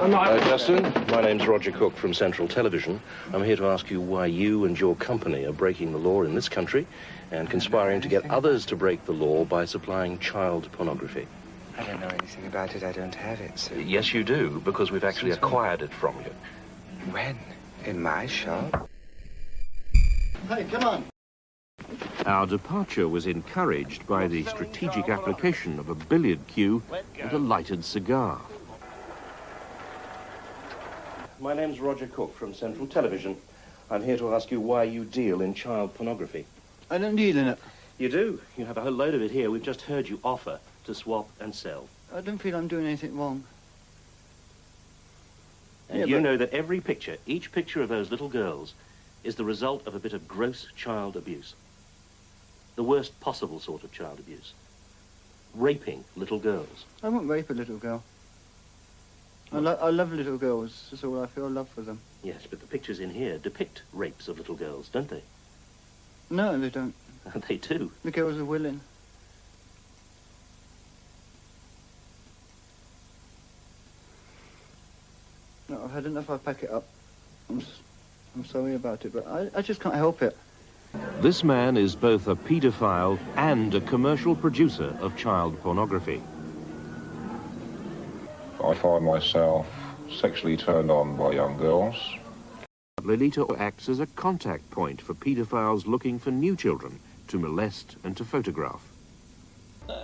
Justin, my name's Roger Cook from Central Television. I'm here to ask you why you and your company are breaking the law in this country and conspiring to get others to break the law by supplying child pornography. I don't know anything about it. I don't have it, sir. Yes, you do, because we've actually acquired it from you. When? In my shop? Hey, come on. Our departure was encouraged by the strategic application of a billiard cue and a lighted cigar. My name's Roger Cook from Central Television. I'm here to ask you why you deal in child pornography. I don't deal in it. You do. You have a whole load of it here. We've just heard you offer to swap and sell. I don't feel I'm doing anything wrong. And you know that every picture, each picture of those little girls, is the result of a bit of gross child abuse. The worst possible sort of child abuse. Raping little girls. I won't rape a little girl. I love little girls. That's all I feel love for them. Yes, but the pictures in here depict rapes of little girls, don't they? No, they don't. They do. The girls are willing. No, I've had enough. I'll pack it up. I'm sorry about it, but I just can't help it. This man is both a paedophile and a commercial producer of child pornography. I find myself sexually turned on by young girls. Lolita acts as a contact point for paedophiles looking for new children to molest and to photograph.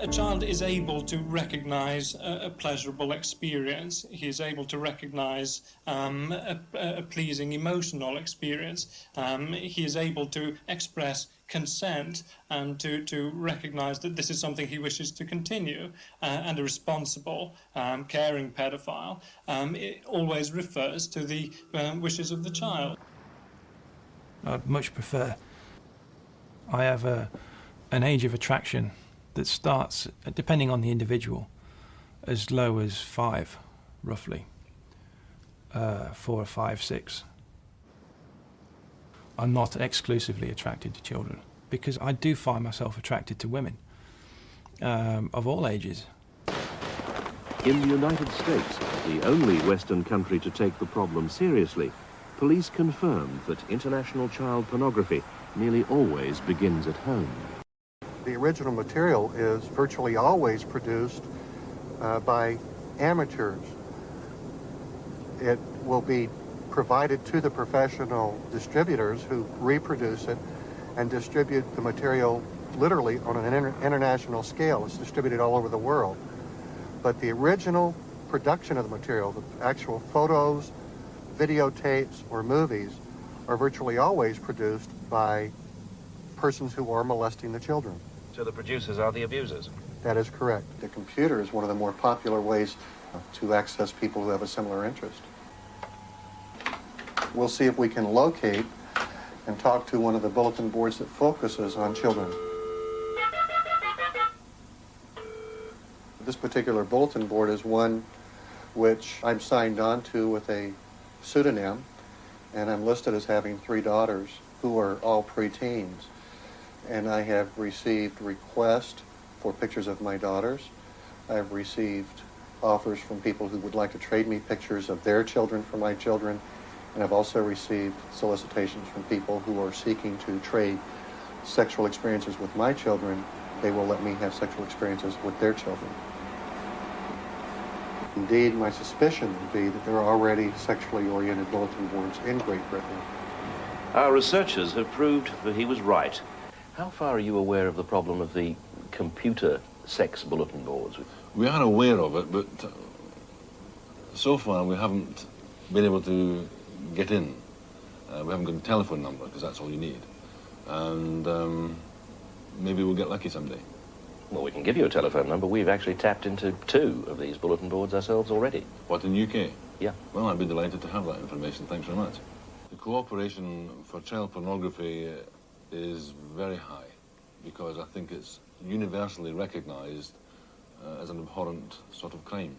A child is able to recognize a pleasurable experience. He is able to recognize a pleasing emotional experience. He is able to express consent and to recognize that this is something he wishes to continue. And a responsible, caring pedophile it always refers to the wishes of the child. I'd much prefer. I have an age of attraction that starts, depending on the individual, as low as 5, roughly. 4 or 5, 6. I'm not exclusively attracted to children, because I do find myself attracted to women, of all ages. In the United States, the only Western country to take the problem seriously, police confirmed that international child pornography nearly always begins at home. The original material is virtually always produced by amateurs. It will be provided to the professional distributors who reproduce it and distribute the material literally on an international scale. It's distributed all over the world. But the original production of the material, the actual photos, videotapes, or movies, are virtually always produced by persons who are molesting the children. So the producers are the abusers? That is correct. The computer is one of the more popular ways to access people who have a similar interest. We'll see if we can locate and talk to one of the bulletin boards that focuses on children. This particular bulletin board is one which I'm signed on to with a pseudonym, and I'm listed as having 3 daughters who are all preteens. And I have received requests for pictures of my daughters. I've received offers from people who would like to trade me pictures of their children for my children. And I've also received solicitations from people who are seeking to trade sexual experiences with my children. They will let me have sexual experiences with their children. Indeed, my suspicion would be that there are already sexually oriented bulletin boards in Great Britain. Our researchers have proved that he was right. How far are you aware of the problem of the computer sex bulletin boards? We are aware of it, but so far we haven't been able to get in. We haven't got a telephone number, because that's all you need. And maybe we'll get lucky someday. Well, we can give you a telephone number. We've actually tapped into 2 of these bulletin boards ourselves already. What, in the UK? Yeah. Well, I'd be delighted to have that information. Thanks very much. The cooperation for child pornography is very high, because I think it's universally recognized as an abhorrent sort of crime.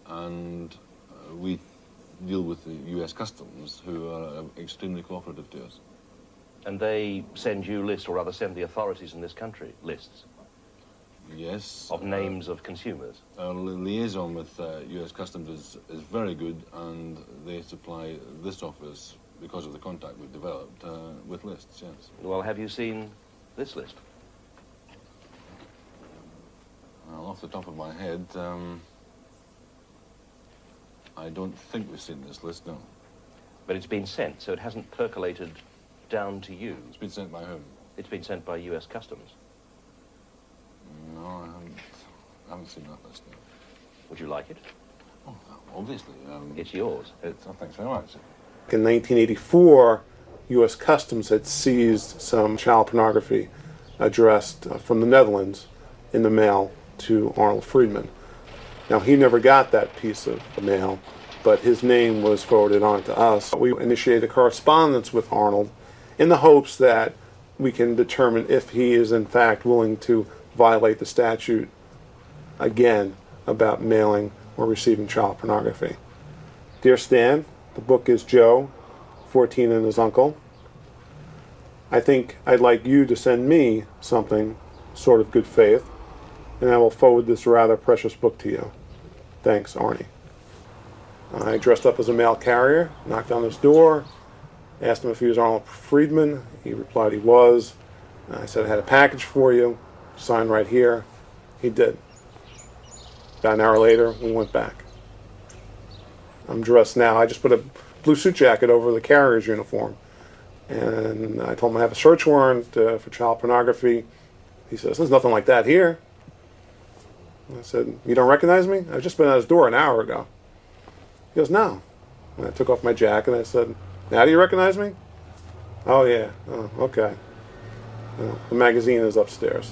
And we deal with the US Customs, who are extremely cooperative to us. And they send you lists, or rather send the authorities in this country lists? Yes. of names of consumers? Our liaison with US Customs is very good, and they supply this office, because of the contact we've developed, with lists, yes. Well, have you seen this list? Well, off the top of my head, I don't think we've seen this list, no. But it's been sent, so it hasn't percolated down to you. It's been sent by whom? It's been sent by US Customs. No, I haven't seen that list, no. Would you like it? Oh, obviously. It's yours. Thanks very much. In 1984, U.S. Customs had seized some child pornography addressed from the Netherlands in the mail to Arnold Friedman. Now, he never got that piece of mail, but his name was forwarded on to us. We initiated a correspondence with Arnold in the hopes that we can determine if he is in fact willing to violate the statute again about mailing or receiving child pornography. Dear Stan, the book is Joe, 14 and his uncle. I think I'd like you to send me something, sort of good faith, and I will forward this rather precious book to you. Thanks, Arnie. I dressed up as a mail carrier, knocked on his door, asked him if he was Arnold Friedman. He replied he was. I said I had a package for you, sign right here. He did. About an hour later, we went back. I'm dressed now. I just put a blue suit jacket over the carrier's uniform. And I told him I have a search warrant for child pornography. He says, there's nothing like that here. I said, you don't recognize me? I've just been at his door an hour ago. He goes, no. And I took off my jacket and I said, now do you recognize me? Oh, yeah. Oh, okay. The magazine is upstairs.